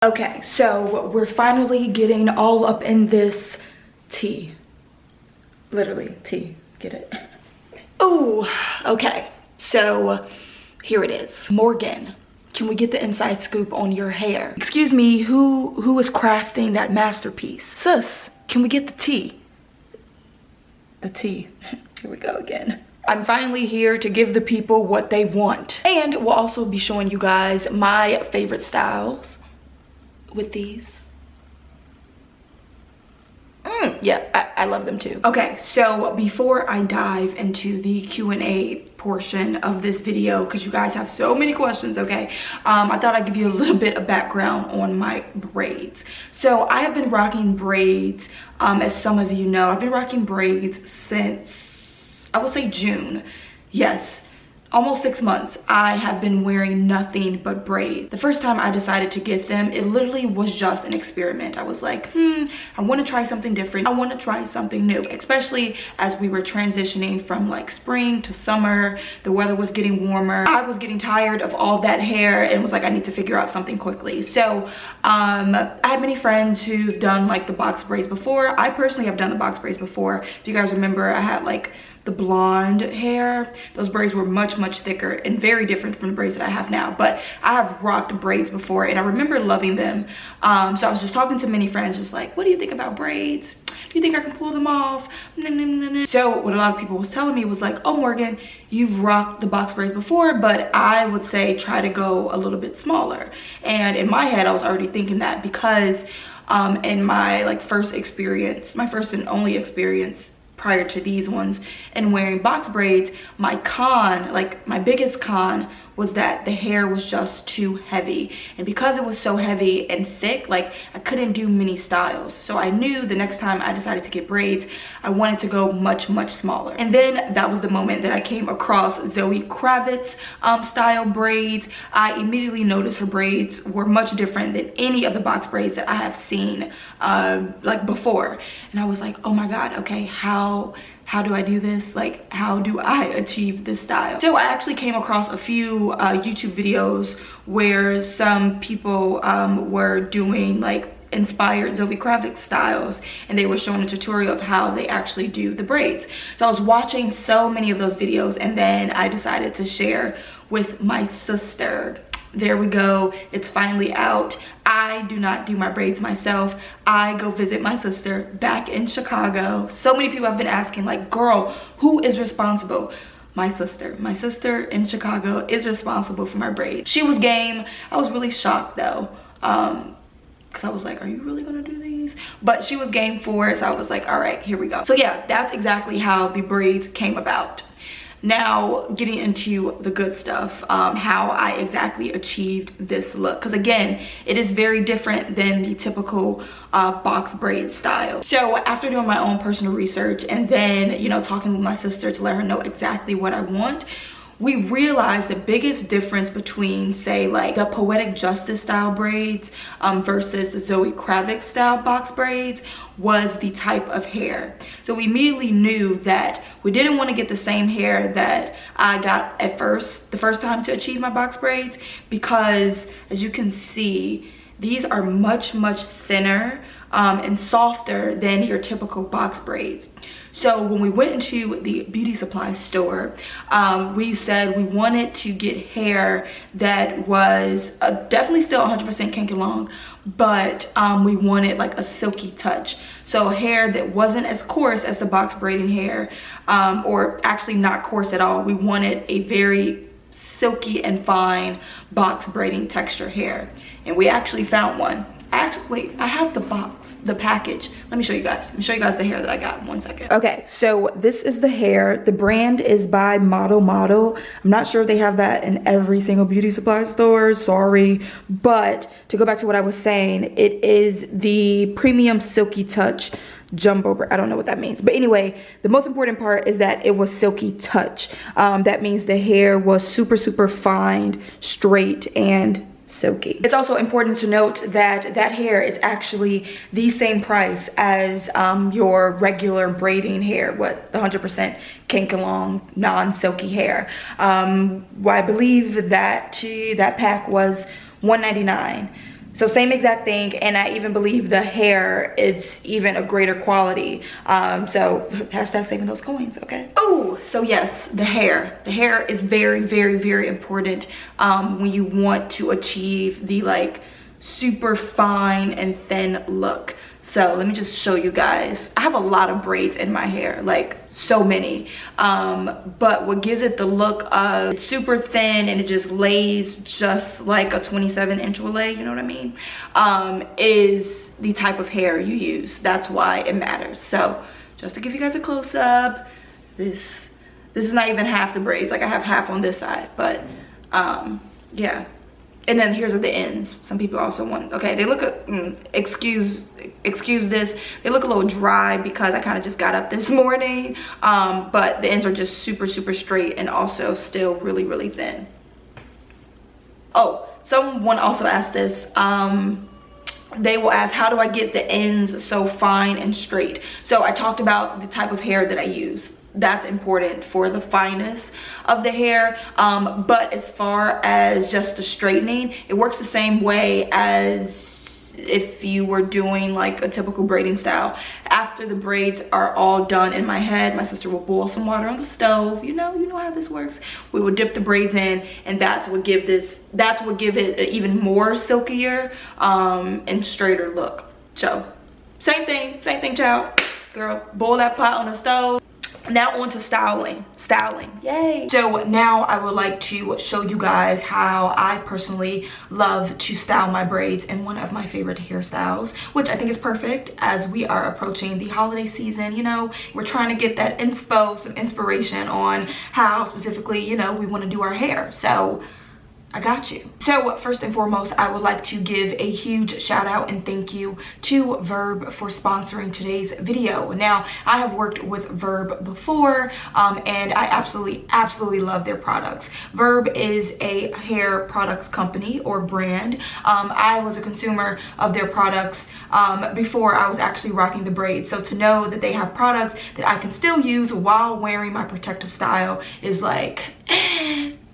Okay, so we're finally getting all up in this tea. Literally, tea. Get it? Oh, okay. So here it is. Morgan, can we get the inside scoop on your hair? Excuse me, who is crafting that masterpiece? Sis, can we get the tea? The tea. Here we go again. I'm finally here to give the people what they want. And we'll also be showing you guys my favorite styles with these. Yeah, I love them too. Okay, so before I dive into the Q&A portion of this video, because you guys have so many questions, okay, I thought I'd give you a little bit of background on my braids. So I have been rocking braids, as some of you know. I've been rocking braids since, I would say, June. Yes, almost 6 months. I have been wearing nothing but braids. The first time I decided to get them, it literally was just an experiment. I was like, I want to try something different. I want to try something new, especially as we were transitioning from like spring to summer. The weather was getting warmer. I was getting tired of all that hair and was like, I need to figure out something quickly. So I have many friends who've done like the box braids before. I personally have done the box braids before. If you guys remember, I had like the blonde hair. Those braids were much thicker and very different from the braids that I have now, but I have rocked braids before and I remember loving them. So I was just talking to many friends, just like, what do you think about braids? Do you think I can pull them off? So what a lot of people was telling me was like, oh Morgan, you've rocked the box braids before, but I would say try to go a little bit smaller. And in my head I was already thinking that because in my like first experience, my first and only experience prior to these ones and wearing box braids, my biggest con was that the hair was just too heavy. And because it was so heavy and thick, like I couldn't do many styles. So I knew the next time I decided to get braids, I wanted to go much smaller. And then that was the moment that I came across Zoe Kravitz style braids. I immediately noticed her braids were much different than any of the box braids that I have seen like before. And I was like, oh my God, okay, how do I do this? Like, how do I achieve this style? So I actually came across a few YouTube videos where some people were doing like inspired Zoe Kravitz styles, and they were showing a tutorial of how they actually do the braids. So I was watching so many of those videos, and then I decided to share with my sister. There we go, it's finally out. I do not do my braids myself. I go visit my sister back in Chicago. So many people have been asking like, girl, who is responsible? My sister in Chicago is responsible for my braids. She was game. I was really shocked though, because I was like, are you really gonna do these? But she was game for it, so I was like, all right, here we go. So yeah, that's exactly how the braids came about. Now getting into the good stuff, how I exactly achieved this look, because again, it is very different than the typical box braid style. So after doing my own personal research and then, you know, talking with my sister to let her know exactly what I want, we realized the biggest difference between, say, like the Poetic Justice style braids versus the Zoe Kravitz style box braids was the type of hair. So we immediately knew that we didn't want to get the same hair that I got at the first time to achieve my box braids, because as you can see, these are much thinner and softer than your typical box braids. So when we went into the beauty supply store, we said we wanted to get hair that was definitely still 100% kink and long, but we wanted like a silky touch. So hair that wasn't as coarse as the box braiding hair, or actually not coarse at all. We wanted a very silky and fine box braiding texture hair, and we actually found one. Wait, I have the package. Let me show you guys. Let me show you guys the hair that I got in 1 second. Okay, so this is the hair. The brand is by Model. I'm not sure if they have that in every single beauty supply store, sorry. But to go back to what I was saying, it is the Premium Silky Touch Jumbo. I don't know what that means. But anyway, the most important part is that it was silky touch. That means the hair was super fine, straight, and silky. It's also important to note that that hair is actually the same price as your regular braiding hair, what 100% kink and long non-silky hair. I believe that pack was $1.99. So same exact thing, and I even believe the hair is even a greater quality. So hashtag saving those coins, okay? Oh, so yes, the hair. The hair is very, very, very important when you want to achieve the like super fine and thin look. So let me just show you guys. I have a lot of braids in my hair, like so many. But what gives it the look of it's super thin and it just lays just like a 27-inch will lay, you know what I mean? Is the type of hair you use. That's why it matters. So just to give you guys a close up, this is not even half the braids. Like I have half on this side, but yeah. And then here's the ends. Some people also want, okay, they look, excuse this, they look a little dry because I kind of just got up this morning. But the ends are just super, super straight and also still really, really thin. Oh, someone also asked this. They will ask, how do I get the ends so fine and straight? So I talked about the type of hair that I use. That's important for the fineness of the hair. But as far as just the straightening, it works the same way as if you were doing like a typical braiding style. After the braids are all done in my head, my sister will boil some water on the stove. You know how this works. We will dip the braids in, and that's what give it an even more silkier and straighter look. So same thing, child. Girl, boil that pot on the stove. Now on to styling, yay. So now I would like to show you guys how I personally love to style my braids in one of my favorite hairstyles, which I think is perfect as we are approaching the holiday season. You know, we're trying to get that some inspiration on how specifically, you know, we want to do our hair. So I got you. So first and foremost, I would like to give a huge shout out and thank you to Verb for sponsoring today's video. Now, I have worked with Verb before and I absolutely love their products. Verb is a hair products company or brand. I was a consumer of their products before I was actually rocking the braids. So to know that they have products that I can still use while wearing my protective style is like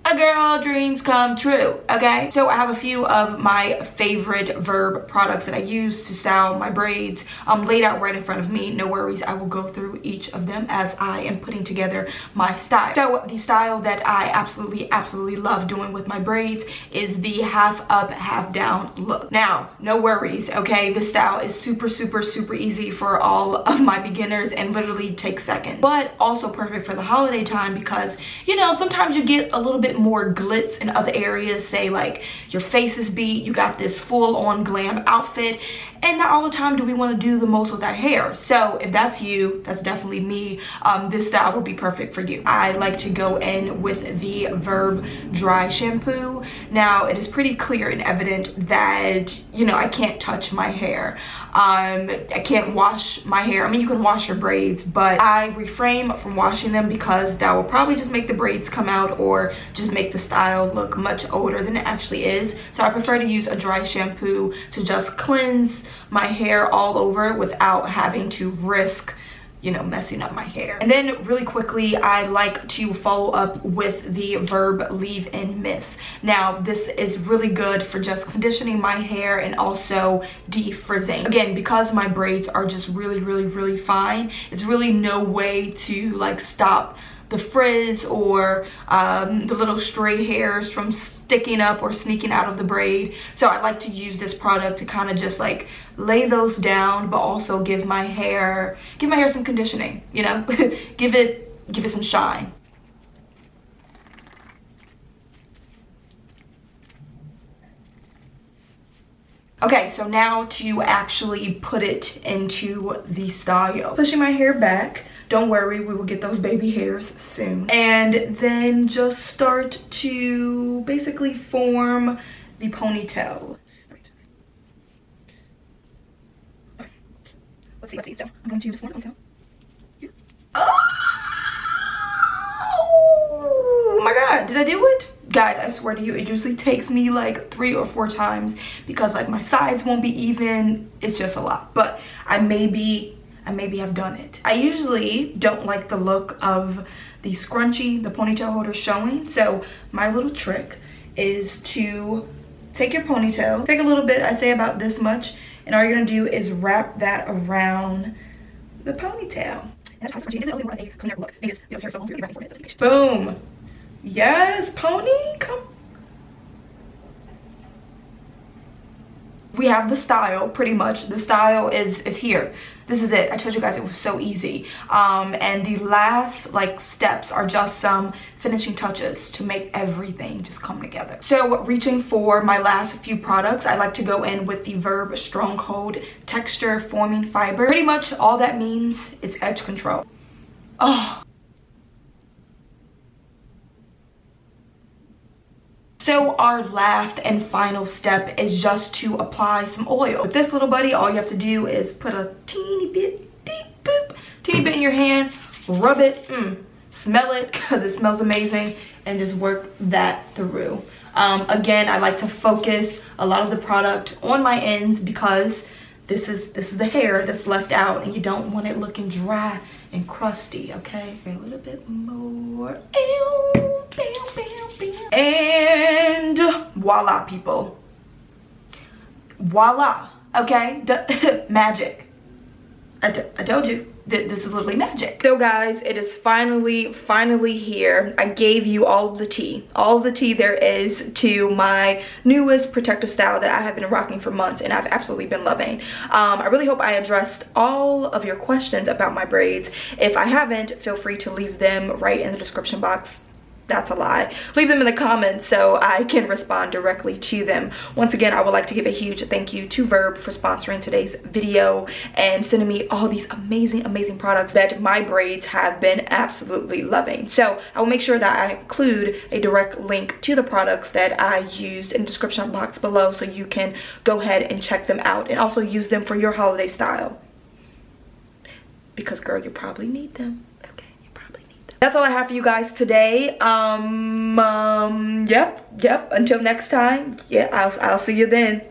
a girl dreams come true, okay? So I have a few of my favorite Verb products that I use to style my braids laid out right in front of me. No worries, I will go through each of them as I am putting together my style. So the style that I absolutely love doing with my braids is the half up, half down look. Now, no worries, okay? This style is super easy for all of my beginners and literally takes seconds. But also perfect for the holiday time because, you know, sometimes you get a little bit more glitz in other areas, say like your face is beat, you got this full-on glam outfit, and not all the time do we want to do the most with our hair. So if that's you, that's definitely me, this style will be perfect for you. I like to go in with the Verb dry shampoo. Now it is pretty clear and evident that, you know, I can't touch my hair. I can't wash my hair. I mean, you can wash your braids, but I refrain from washing them because that will probably just make the braids come out or just make the style look much older than it actually is. So I prefer to use a dry shampoo to just cleanse my hair all over without having to risk, you know, messing up my hair. And then really quickly, I like to follow up with the Verb leave-in mist. Now this is really good for just conditioning my hair and also defrizzing. Again, because my braids are just really fine, it's really no way to like stop the frizz or the little stray hairs from sticking up or sneaking out of the braid. So I like to use this product to kind of just like lay those down, but also give my hair some conditioning, you know. give it some shine. Okay, so now to actually put it into the style. Pushing my hair back. Don't worry, we will get those baby hairs soon. And then just start to basically form the ponytail. Okay. Let's see. So I'm going to use this one ponytail. Oh my god, did I do it? Guys, I swear to you, it usually takes me like 3 or 4 times because like my sides won't be even. It's just a lot, but I maybe have done it. I usually don't like the look of the scrunchie, the ponytail holder showing. So my little trick is to take your ponytail, take a little bit, I'd say about this much, and all you're gonna do is wrap that around the ponytail. Boom. Yes, pony, come. We have the style, pretty much. The style is here. This is it. I told you guys it was so easy. And the last like steps are just some finishing touches to make everything just come together. So reaching for my last few products, I like to go in with the Verb Stronghold Texture Forming Fiber. Pretty much all that means is edge control. Oh. So our last and final step is just to apply some oil. With this little buddy, all you have to do is put a teeny bit in your hand, rub it, smell it because it smells amazing, and just work that through. Again, I like to focus a lot of the product on my ends because this is the hair that's left out and you don't want it looking dry and crusty, okay? A little bit more. And voila, people. Voila, okay? Magic. I told you that this is literally magic. So guys, it is finally here. I gave you all of the tea there is to my newest protective style that I have been rocking for months and I've absolutely been loving. I really hope I addressed all of your questions about my braids. If I haven't, feel free to leave them right in the description box. That's a lie. Leave them in the comments so I can respond directly to them. Once again, I would like to give a huge thank you to Verb for sponsoring today's video and sending me all these amazing products that my braids have been absolutely loving. So I will make sure that I include a direct link to the products that I use in the description box below so you can go ahead and check them out and also use them for your holiday style. Because girl, you probably need them. That's all I have for you guys today. Yep, until next time. Yeah, I'll see you then.